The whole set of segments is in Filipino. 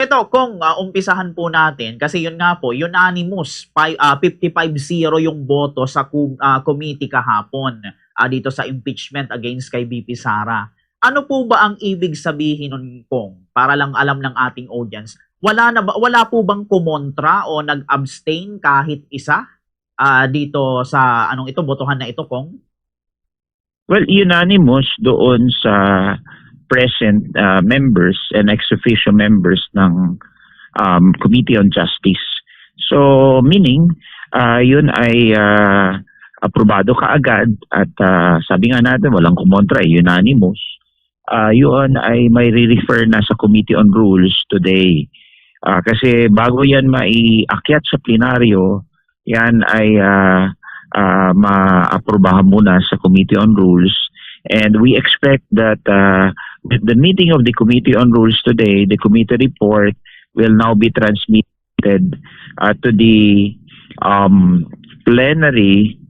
Ito kung umpisahan po natin kasi yun nga po, unanimous 55-0 yung boto sa committee kahapon dito sa impeachment against kay BP Sara. Ano po ba ang ibig sabihin nun kung para lang alam ng ating audience? Wala po bang kumontra o nag-abstain kahit isa dito sa anong ito botohan na ito kung? Well, unanimous doon sa present members and ex-officio members ng Committee on Justice. So, meaning, yun ay aprobado kaagad at sabi nga natin, walang kumontra, unanimous. Yun ay may re-refer na sa Committee on Rules today. Kasi bago yan maiakyat sa plenaryo, yan ay ma-aprobahan muna sa Committee on Rules. And we expect that with the meeting of the Committee on Rules today, the committee report will now be transmitted to the plenary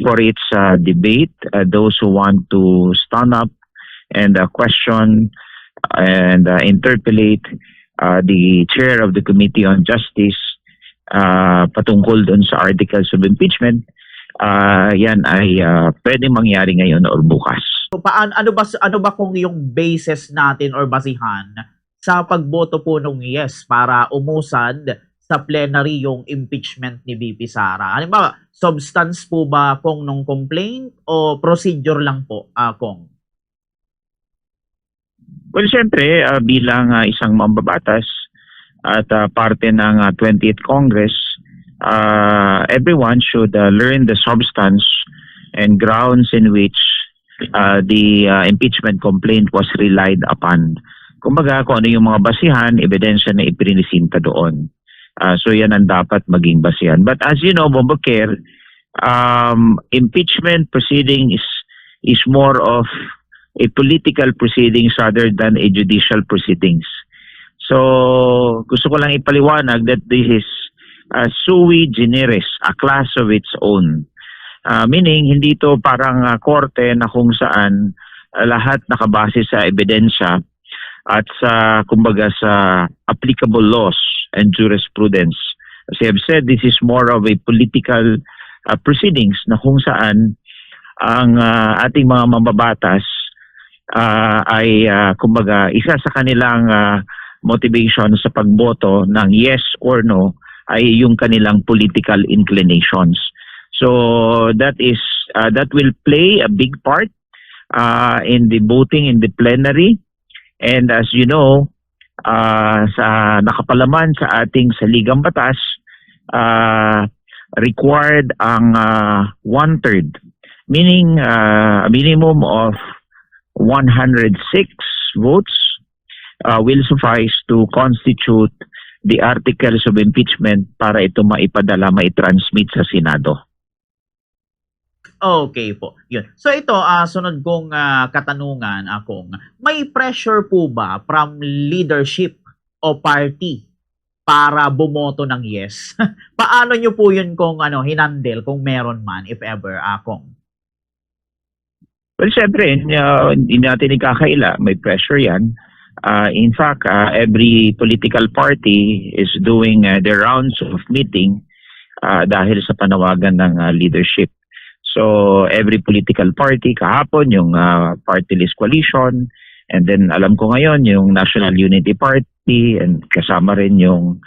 for its debate. Those who want to stand up and question and interpellate the chair of the Committee on Justice patungkol dun sa articles of impeachment, yan ay pwedeng mangyari ngayon or bukas. So, ano ba kung yung basis natin or basihan sa pagboto po nung yes para umusad sa plenary yung impeachment ni BP Sara? Ano ba, substance po ba kung nung complaint o procedure lang po kung? Well, siyempre, bilang isang mambabatas at parte ng 20th Congress, everyone should learn the substance and grounds in which the impeachment complaint was relied upon. Kumbaga, kung ano yung mga basihan, ebidensya na ipinisinta doon. So yan ang dapat maging basihan. But as you know, Bomboker, impeachment proceeding is more of a political proceedings rather than a judicial proceedings. So, gusto ko lang ipaliwanag that this is sui generis, a class of its own. Meaning, hindi ito parang korte na kung saan lahat nakabase sa ebidensya at sa, kumbaga, sa applicable laws and jurisprudence. As I have said, this is more of a political proceedings na kung saan ang ating mga mambabatas ay, kumbaga, isa sa kanilang motivation sa pagboto ng yes or no ay yung kanilang political inclinations. So that will play a big part in the voting in the plenary. And as you know, sa nakapalaman sa ating saligang batas, required ang 1/3, meaning a minimum of 106 votes will suffice to constitute the articles of impeachment para ito maipadala, maitransmit sa Senado. Okay po. Yun. So ito, sunod kong katanungan akong, may pressure po ba from leadership o party para bumoto ng yes? Paano nyo po yun kung hinandle, kung meron man, if ever, akong? Well, siyempre, hindi natin ikakaila. May pressure yan. In fact, every political party is doing their rounds of meeting dahil sa panawagan ng leadership. So, every political party, kahapon, yung party list coalition, and then alam ko ngayon, yung National Unity Party, and kasama rin yung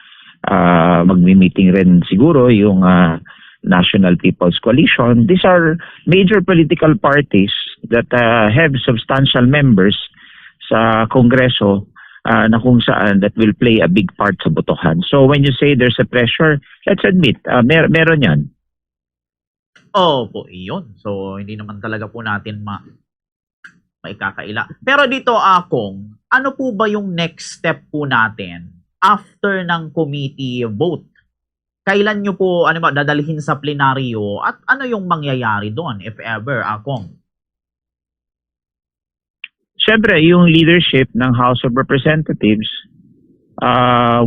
magmi-meeting rin siguro yung National People's Coalition. These are major political parties that have substantial members sa Kongreso na kung saan that will play a big part sa botohan. So when you say there's a pressure, let's admit, meron yan. Po, iyon. So hindi naman talaga po natin maikakaila. Pero dito akong, ano po ba yung next step po natin after ng committee vote? Kailan nyo po dadalhin sa plenaryo at ano yung mangyayari doon if ever akong? Siyempre, yung leadership ng House of Representatives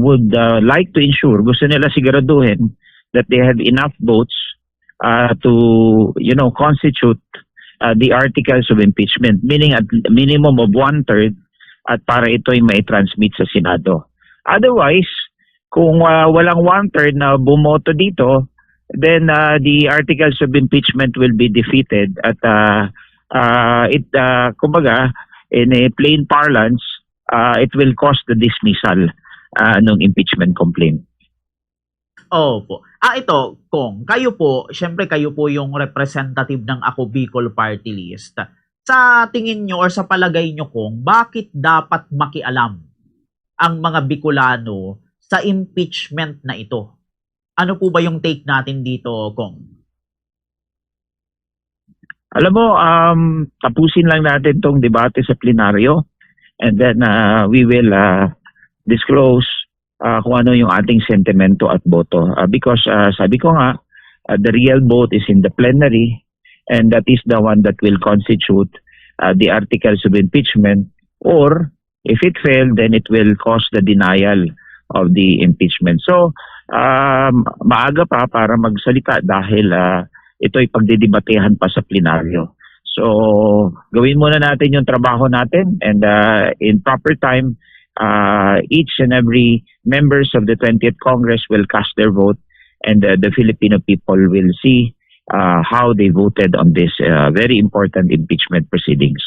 would like to ensure, gusto nila siguraduhin that they have enough votes to, constitute the articles of impeachment, meaning at minimum of 1/3 at para ito'y may transmit sa Senado. Otherwise, kung walang one-third na bumoto dito, then the articles of impeachment will be defeated at kumbaga, in a plain parlance, it will cause the dismissal ng impeachment complaint. Opo. Ito, Kong, kayo po, syempre kayo po yung representative ng Ako Bicol Party List. Sa tingin nyo or sa palagay nyo, Kong, bakit dapat makialam ang mga Bicolano sa impeachment na ito? Ano po ba yung take natin dito, Kong? Alam mo, tapusin lang natin tong debate sa plenaryo and then we will disclose kung ano yung ating sentimento at boto. Because sabi ko nga, the real vote is in the plenary and that is the one that will constitute the articles of impeachment, or if it failed, then it will cause the denial of the impeachment. So, maaga pa para magsalita dahil ito'y pagdidebatehan pa sa plenaryo. So, gawin muna natin yung trabaho natin and in proper time, each and every members of the 20th Congress will cast their vote and the Filipino people will see how they voted on this very important impeachment proceedings.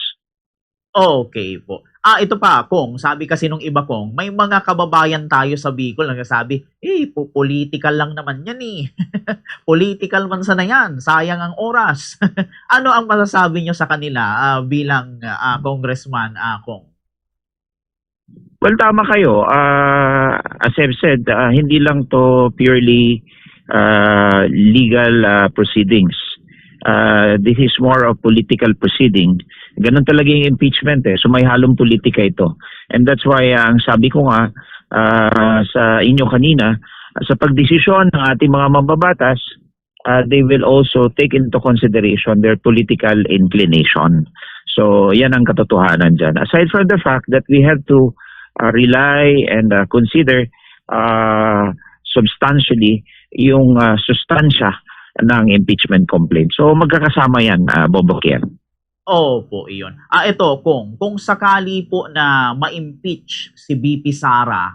Okay po. Ito pa, Kong, sabi kasi nung iba, Kong, may mga kababayan tayo sa Bicol na nagsasabi, political lang naman yan eh. Political man sana yan, sayang ang oras. Ano ang masasabi nyo sa kanila bilang congressman, Kong? Well, tama kayo. As I've said, hindi lang to purely legal proceedings. This is more of political proceeding. Ganun talaga yung impeachment eh. So may halong politika ito. And that's why ang sabi ko nga sa inyo kanina, sa pagdesisyon ng ating mga mambabatas, they will also take into consideration their political inclination. So yan ang katotohanan dyan. Aside from the fact that we have to rely and consider substantially yung sustansya ng impeachment complaint. So magkakasama yan, Bobo Kier. Opo, iyon. Ito, kung sakali po na ma-impeach si BP Sara,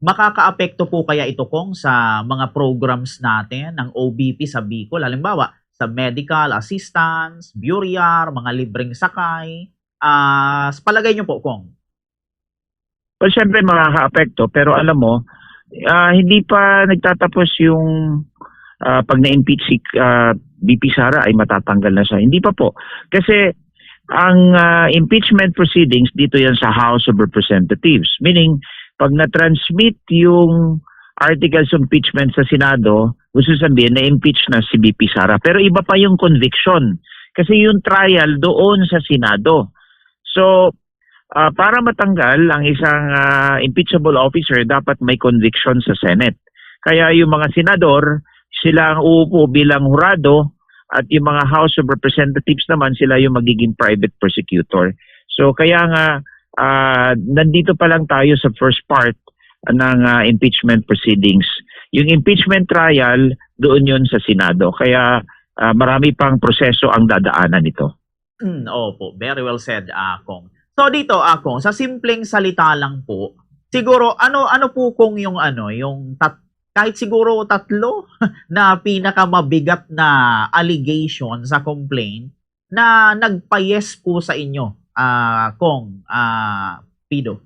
makakaapekto po kaya ito, Kong, sa mga programs natin ng OBP sa Bicol? Halimbawa, sa medical assistance, burial, mga libreng sakay. Sa palagay niyo po, Kong? Well, syempre makakaapekto, pero alam mo, hindi pa nagtatapos yung pag na-impeach si BP Sara ay matatanggal na siya. Hindi pa po. Kasi ang impeachment proceedings dito yan sa House of Representatives. Meaning, pag na-transmit yung articles of impeachment sa Senado, gusto sabihin na-impeach na si BP Sara. Pero iba pa yung conviction. Kasi yung trial doon sa Senado. So, para matanggal ang isang impeachable officer, dapat may conviction sa Senate. Kaya yung mga senador, sila ang uupo bilang hurado at yung mga House of Representatives naman sila yung magiging private prosecutor. So kaya nga nandito pa lang tayo sa first part ng impeachment proceedings. Yung impeachment trial doon yun sa Senado. Kaya marami pang proseso ang dadaanan nito. Opo, very well said, Kong. So dito, Kong, sa simpleng salita lang po, siguro ano po kung yung kahit siguro 3 na pinakamabigat na allegation sa complaint na nagpa-yes po sa inyo, Kong, Pido?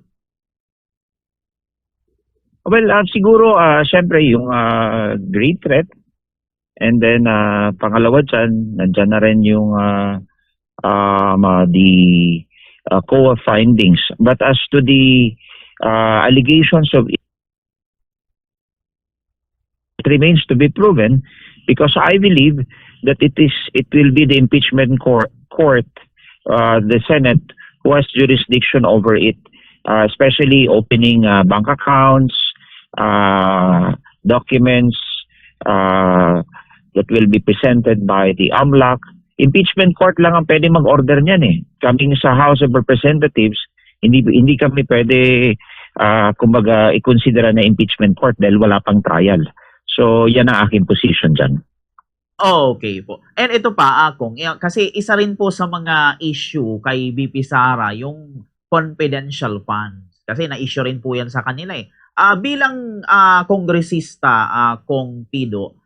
Well, siguro, syempre, yung great threat. And then, pangalawa dyan, nandyan na rin yung the COA findings. But as to the allegations of remains to be proven, because I believe that it will be the impeachment court, the Senate, who has jurisdiction over it, especially opening bank accounts, documents that will be presented by the AMLAC. Impeachment court lang ang pwede mag-order niyan eh. Kaming sa House of Representatives, hindi kami pwede kumbaga i-consider na impeachment court dahil wala pang trial. So, yan ang aking position dyan. Okay po. And ito pa, Kong, kasi isa rin po sa mga issue kay BP Sara, yung confidential funds. Kasi na-issue rin po yan sa kanila eh. Bilang kongresista, Kong Pido,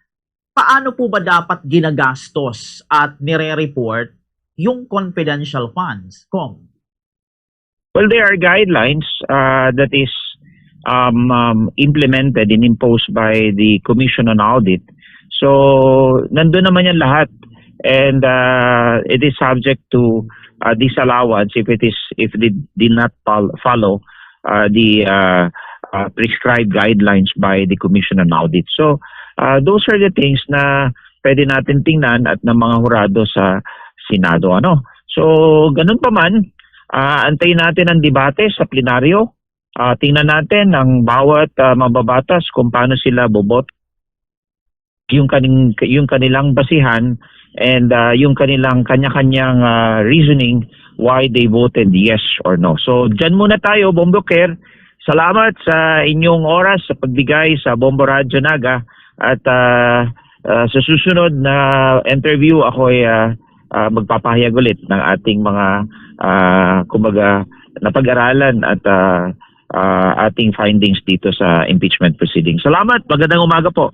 paano po ba dapat ginagastos at nire-report yung confidential funds, Kong? Well, there are guidelines that is implemented and imposed by the Commission on Audit. So, nandun naman yan lahat. And it is subject to disallowance if they did not follow the prescribed guidelines by the Commission on Audit. So, those are the things na pwede natin tingnan at ng mga hurado sa Senado. Ano? So, ganun pa man, antayin natin ang debate sa plenaryo. Tingnan natin ang bawat mababatas kung paano sila bobot, yung kanilang basihan, and yung kanilang kanya-kanyang reasoning why they voted yes or no. So, dyan muna tayo, Bombo Care. Salamat sa inyong oras sa pagbigay sa Bombo Radyo Naga. At sa susunod na interview, ako'y magpapahayag ulit ng ating mga kumbaga napag-aralan at ating findings dito sa impeachment proceedings. Salamat, magandang umaga po.